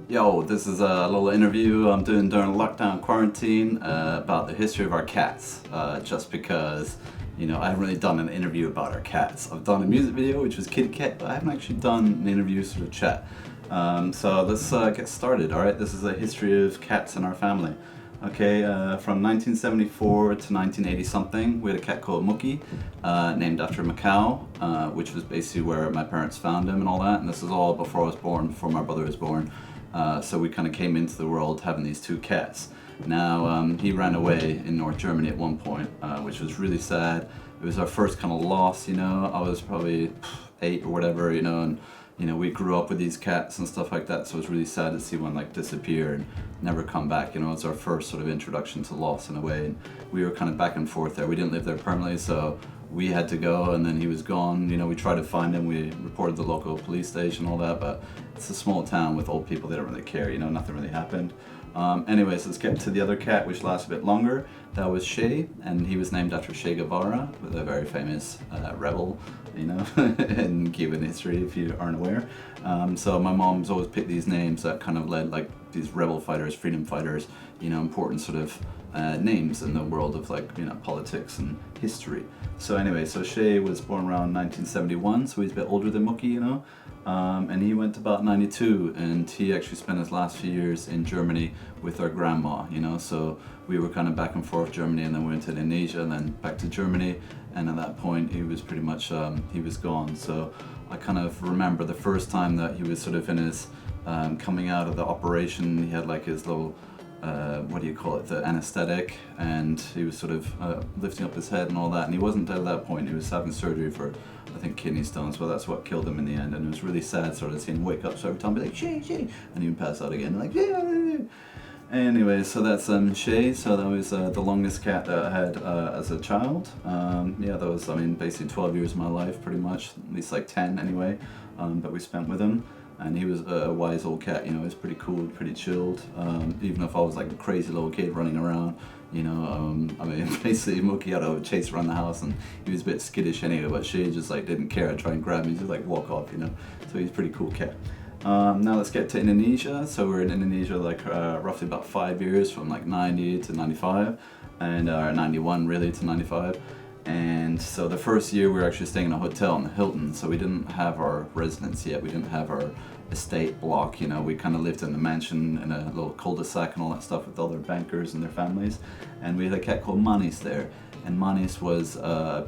Yo, this is a little interview I'm doing during lockdown quarantine about the history of our cats. Just because, I haven't really done an interview about our cats. I've done a music video, which was Kitty Cat, but I haven't actually done an interview sort of chat. So let's get started, alright? This is a history of cats in our family. Okay, from 1974 to 1980 something, we had a cat called Mookie, named after MACAU, which was basically where my parents found him and all that. And this is all before I was born, before my brother was born. So we kind of came into the world having these two cats. Now, he ran away in North Germany at one point, which was really sad. It was our first kind of loss, I was probably 8 or whatever, and we grew up with these cats and stuff like that, so it was really sad to see one like disappear and never come back. It was our first sort of introduction to loss in a way, and we were kind of back and forth there. We didn't live there permanently, so we had to go, and then he was gone. We tried to find him, we reported the local police station, all that, but it's a small town with old people, they don't really care, nothing really happened. Anyways, let's get to the other cat, which lasts a bit longer. That was Che, and he was named after Che Guevara, a very famous rebel, in Cuban history, if you aren't aware. So my mom's always picked these names that kind of led, like, these rebel fighters, freedom fighters, important sort of names in the world of, like, politics and history. So anyway, so Che was born around 1971, so he's a bit older than Mookie, and he went to about 92, and he actually spent his last few years in Germany with our grandma, so we were kind of back and forth Germany, and then we went to Indonesia, and then back to Germany, and at that point he was pretty much, he was gone. So I kind of remember the first time that he was sort of in his, coming out of the operation. He had like his little, what do you call it, the anesthetic, and he was sort of lifting up his head and all that, and he wasn't dead at that point. He was having surgery for, I think, kidney stones, but that's what killed him in the end, and it was really sad sort of seeing him wake up, so every time be like, Che, Che, and he would pass out again, like, yeah. Anyway, so that's Che, so that was the longest cat that I had as a child. Yeah, that was, basically 12 years of my life, pretty much, at least like 10 anyway, that we spent with him. And he was a wise old cat, he was pretty cool, pretty chilled, even if I was like a crazy little kid running around, basically Mookie had to chase around the house, and he was a bit skittish anyway, but she just like didn't care. I'd try and grab me, just like walk off, so he's a pretty cool cat. Now let's get to Indonesia. So we're in Indonesia like roughly about 5 years, from like 90 to 95, and 91 really to 95. And so the first year we were actually staying in a hotel in the Hilton, so we didn't have our residence yet, we didn't have our estate block, we kind of lived in the mansion in a little cul-de-sac and all that stuff with other bankers and their families, and we had a cat called Manis there, and Manis was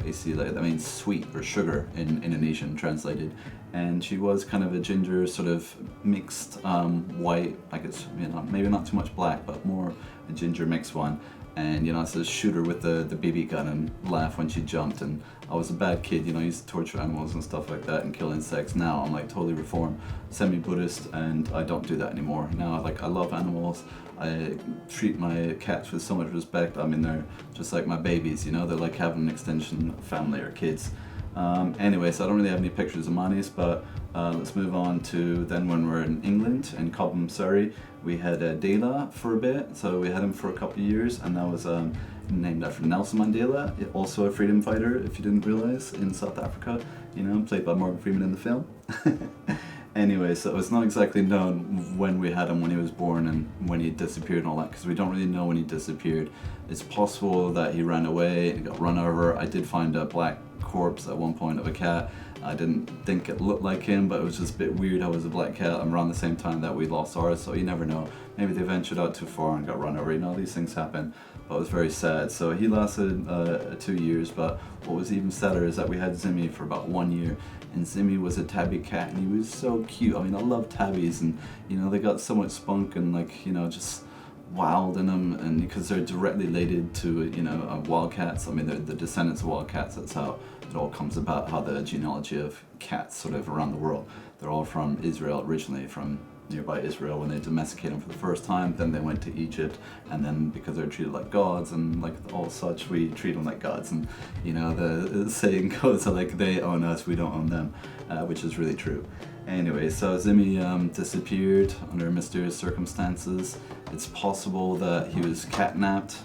basically, like, that means sweet or sugar in Indonesian translated, and she was kind of a ginger sort of mixed white, like it's, maybe not too much black, but more a ginger mixed one. And I used to shoot her with the BB gun and laugh when she jumped, and I was a bad kid, I used to torture animals and stuff like that and kill insects. Now I'm like totally reformed, semi-Buddhist, and I don't do that anymore. Now I love animals, I treat my cats with so much respect. They're just like my babies, they're like having an extension of family or kids. Anyway, so I don't really have any pictures of Manis, but let's move on to then when we're in England, in Cobham, Surrey. We had Dela for a bit, so we had him for a couple of years, and that was named after Nelson Mandela, also a freedom fighter, if you didn't realize, in South Africa, played by Morgan Freeman in the film. Anyway, so it's not exactly known when we had him, when he was born and when he disappeared and all that, because we don't really know when he disappeared. It's possible that he ran away and got run over. I did find a black corpse at one point of a cat. I didn't think it looked like him, but it was just a bit weird how it was a black cat around the same time that we lost ours, so you never know. Maybe they ventured out too far and got run over, these things happen. But it was very sad. So he lasted 2 years, but what was even sadder is that we had Zimmy for about 1 year, and Zimmy was a tabby cat, and he was so cute. I love tabbies, and they got so much spunk and just wild in them, and because they're directly related to wildcats. They're the descendants of wildcats. That's how it all comes about, how the genealogy of cats sort of around the world. They're all from Israel originally, from nearby Israel when they domesticated them for the first time. Then they went to Egypt, and then because they're treated like gods and like all such, we treat them like gods. And the saying goes like, they own us, we don't own them, which is really true. Anyway, so Zimmy disappeared under mysterious circumstances. It's possible that he was catnapped.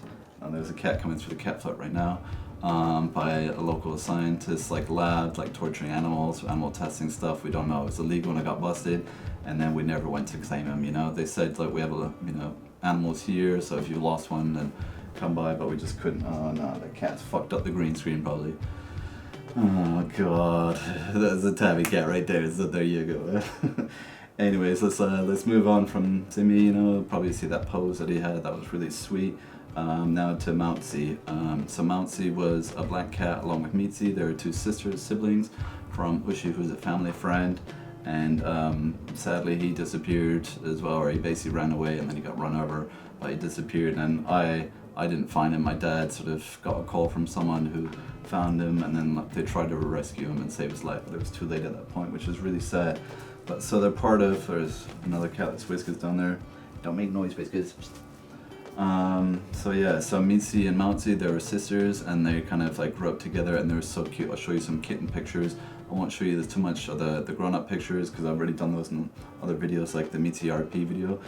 There's a cat coming through the cat flap right now. by a local scientist, like labs, like torturing animals, animal testing stuff. We don't know. It was illegal and it got busted, and then we never went to claim him. You know, they said like we have animals here, so if you lost one, then come by. But we just couldn't. Oh no, the cat's fucked up the green screen probably. Oh god, that's a tabby cat right there. So there you go. Anyways, let's move on from Timmy. You know, probably see that pose that he had. That was really sweet. Now to MIETZI. So MIETZI was a black cat along with MIETZI. There were two siblings from Ushi, who's a family friend, and sadly he disappeared as well, or he basically ran away and then he got run over, but he disappeared, and I didn't find him. My dad sort of got a call from someone who found him, and then they tried to rescue him and save his life, but it was too late at that point, which is really sad. But so they're part of, there's another cat, that's Whiskas down there. Don't make noise, Whiskas. So yeah, so MIETZI and MIETZI, they were sisters, and they kind of like grew up together, and they were so cute. I'll show you some kitten pictures. I won't show you too much of the grown-up pictures because I've already done those in other videos, like the MIETZI RP video.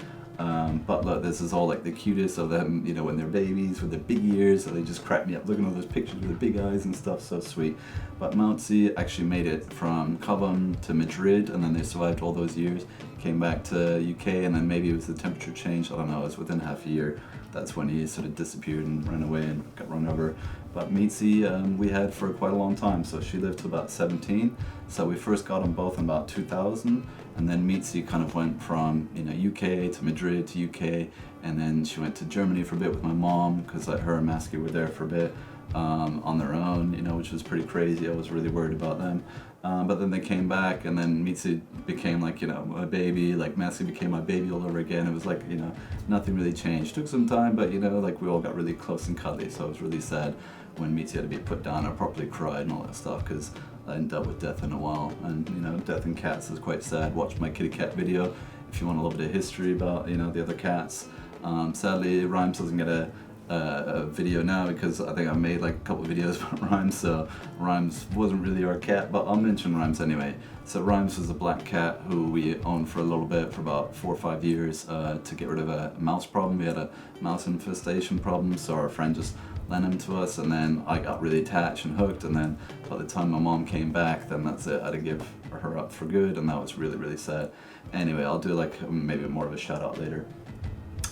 But look, this is all like the cutest of them, you know, when they're babies with their big ears, so they just crack me up looking at all those pictures with their big eyes and stuff, so sweet. But MIETZI actually made it from Cobham to Madrid, and then they survived all those years, came back to UK, and then maybe it was the temperature change, I don't know, it was within half a year. That's when he sort of disappeared and ran away and got run over. But MIETZI we had for quite a long time, so she lived to about 17. So we first got them both in about 2000, and then MIETZI kind of went from, you know, UK to Madrid to UK, and then she went to Germany for a bit with my mom, because like her and Masky were there for a bit on their own, you know, which was pretty crazy. I was really worried about them. But then they came back, and then MIETZI became like, you know, my baby, like Masky became my baby all over again. It was like, you know, nothing really changed. Took some time, but you know, like we all got really close and cuddly, so it was really sad when MIETZI had to be put down. I properly cried and all that stuff, because I hadn't dealt with death in a while, and you know, death in cats is quite sad. Watch my kitty cat video if you want a little bit of history about, you know, the other cats. Sadly, Rhymes doesn't get a video now because I think I made like a couple of videos about Rhymes, so Rhymes wasn't really our cat, but I'll mention Rhymes anyway. So Rhymes was a black cat who we owned for a little bit, for about 4 or 5 years, to get rid of a mouse problem. We had a mouse infestation problem, so our friend just lent him to us, and then I got really attached and hooked, and then by the time my mom came back, then that's it. I had to give her up for good, and that was really, really sad. Anyway, I'll do like maybe more of a shout out later.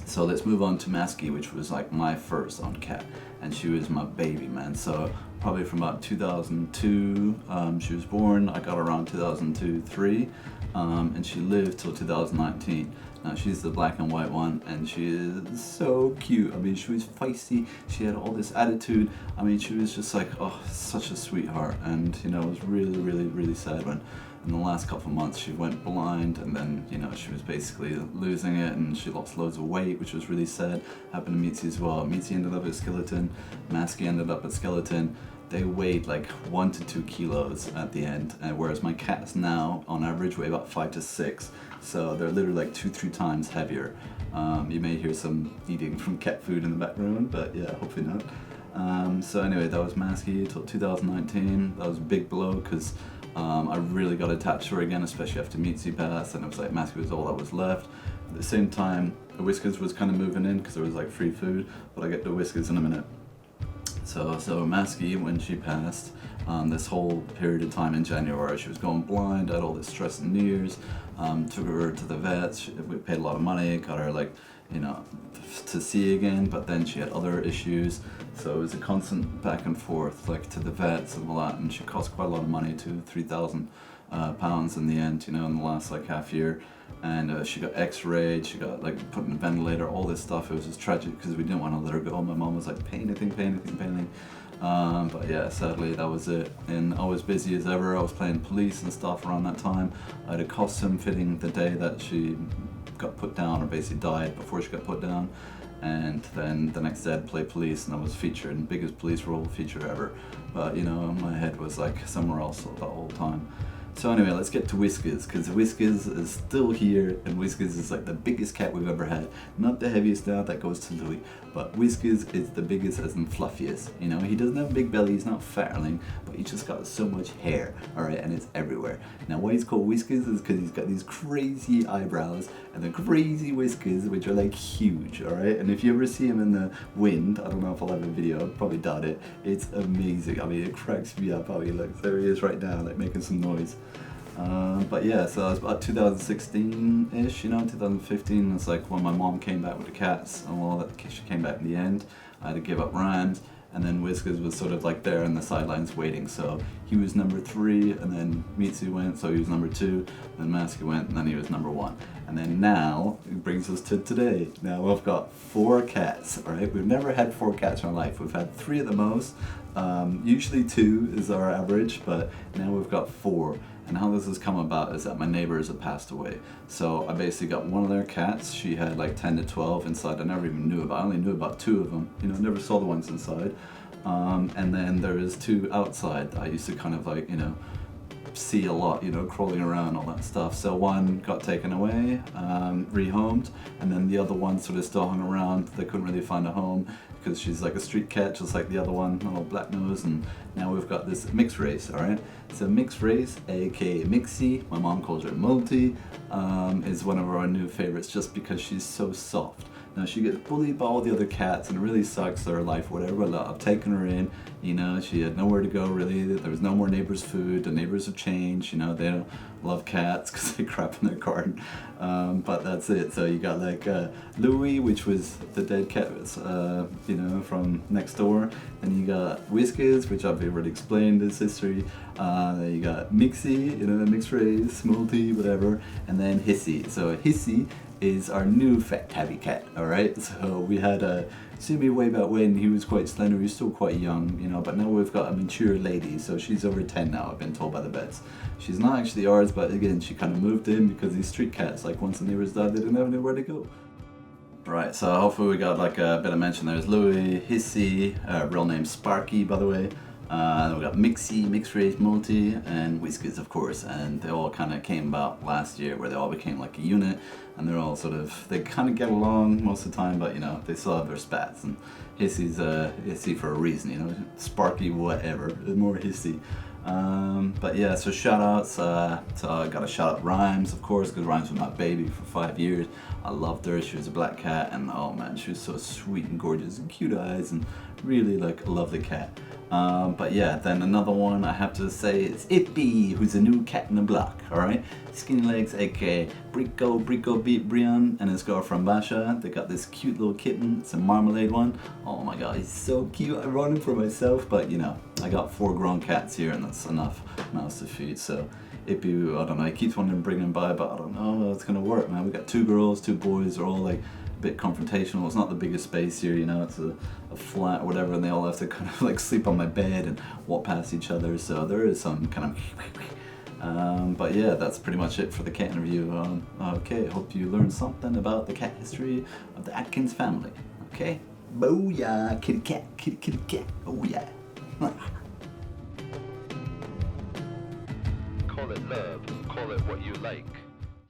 So let's move on to Masky, which was like my first own cat, and she was my baby, man. So probably from about 2002, she was born. I got her around 2002-03, and she lived till 2019. Now she's the black and white one, and she is so cute. I mean, she was feisty. She had all this attitude. I mean, she was just like, oh, such a sweetheart. And you know, it was really, really, really sad when in the last couple of months she went blind, and then, you know, she was basically losing it, and she lost loads of weight, which was really sad. Happened to MIETZI as well. MIETZI ended up at skeleton. Masky ended up at skeleton. They weighed like 1 to 2 kilos at the end, whereas my cats now, on average, weigh about 5 to 6. So they're literally like 2-3 times heavier. You may hear some eating from cat food in the background, but yeah, hopefully not. So anyway, that was Masky till 2019. That was a big blow because I really got attached to her again, especially after MIETZI passed, and it was like Masky was all that was left. At the same time, the Whiskas was kind of moving in because there was like free food, but I'll get to Whiskas in a minute. So Masky, when she passed, this whole period of time in January, she was going blind, had all this stress in New Year's, took her to the vets, we paid a lot of money, got her like, you know, to see again, but then she had other issues, so it was a constant back and forth, like to the vets and all that, and she cost quite a lot of money, £3,000 in the end, you know, in the last like half year. And she got x-rayed, she got like put in a ventilator, all this stuff. It was just tragic because we didn't want to let her go. My mom was like, pay anything. But yeah, sadly that was it. And I was busy as ever. I was playing police and stuff around that time. I had a costume fitting the day that she got put down, or basically died before she got put down. And then the next day I'd play police, and I was featured in biggest police role feature ever. But you know, my head was like somewhere else the whole time. So anyway, let's get to Whiskas, because Whiskas is still here, and Whiskas is like the biggest cat we've ever had. Not the heaviest now, that goes to Louis, but Whiskas is the biggest as in fluffiest. You know, he doesn't have a big belly, he's not fatling, but he's just got so much hair, alright, and it's everywhere. Now why he's called Whiskas is because he's got these crazy eyebrows and the crazy whiskers, which are like huge, alright? And if you ever see him in the wind, I don't know if I'll have a video, I'll probably doubt it, it's amazing. I mean, it cracks me up how he looks. There he is right now, like making some noise. But yeah, so it was about 2016-ish, you know, 2015, it's like when my mom came back with the cats and all that, she came back in the end. I had to give up Rhymes, and then Whiskas was sort of like there on the sidelines waiting, so he was number 3, and then MIETZI went, so he was number 2, then MACAU went, and then he was number 1. And then now, it brings us to today. Now we've got 4 cats, alright? We've never had 4 cats in our life. We've had 3 at the most. Usually 2 is our average, but now we've got 4. And how this has come about is that my neighbors have passed away. So I basically got one of their cats. She had like 10 to 12 inside. I never even knew about. I only knew about 2 of them. You know, never saw the ones inside. And then there is 2 outside that I used to kind of like, you know, see a lot, you know, crawling around, all that stuff. So one got taken away, rehomed, and then the other one sort of still hung around. They couldn't really find a home because she's like a street cat, just like the other one, a little black nose. And now we've got this mixed race, all right? So mixed race, aka MIETZI, my mom calls her Multi, is one of our new favorites just because she's so soft. Now she gets bullied by all the other cats and it really sucks her life, whatever. I've taken her in, you know, she had nowhere to go really. There was no more neighbors' food, the neighbors have changed, you know, they don't love cats because they crap in their garden. But that's it. So you got like Louis, which was the dead cat, you know, from next door. Then you got Whiskas, which I've already explained his history. Then you got MIETZI, you know, mixed race, Multi, whatever. And then Hissy. So Hissy is our new fat tabby cat, alright? So we had Simi way back when he was quite slender, he was still quite young, you know, but now we've got a mature lady, so she's over 10 now, I've been told by the vets. She's not actually ours, but again, she kind of moved in because these street cats, like once the neighbors died, they didn't have anywhere to go. Right, so hopefully we got like a bit of mention. There's Louis, Hissy, real name Sparky, by the way. Then we got MIETZI, mixed race, Multi, and Whiskas, of course, and they all kind of came about last year where they all became like a unit, and they're all sort of, they kind of get along most of the time, but you know, they still have their spats, and Hissy's Hissy for a reason, you know, Sparky whatever, more Hissy. But yeah, so shout outs, so I gotta shout out Rhymes, of course, because Rhymes was my baby for 5 years. I loved her, she was a black cat, and oh man, she was so sweet and gorgeous and cute eyes, and really like a lovely cat. But yeah, then another one I have to say is Ippy, who's a new cat in the block, alright? Skinny Legs, aka Brico beat Brian and his girlfriend Basha. They got this cute little kitten, it's a marmalade one. Oh my god, he's so cute. I brought him for myself, but you know, I got 4 grown cats here and that's enough mouths to feed. So Ippy, I don't know, he keeps wanting to bring him by, but I don't know how it's gonna work, man. We got 2 girls, 2 boys, they're all like a bit confrontational. It's not the biggest space here, you know, it's a flat or whatever, and they all have to kind of like sleep on my bed and walk past each other, so there is some kind of but yeah, that's pretty much it for the cat interview. Okay, hope you learned something about the cat history of the Atkins family. Okay, booyah, kitty cat, oh yeah. Call it love, call it what you like.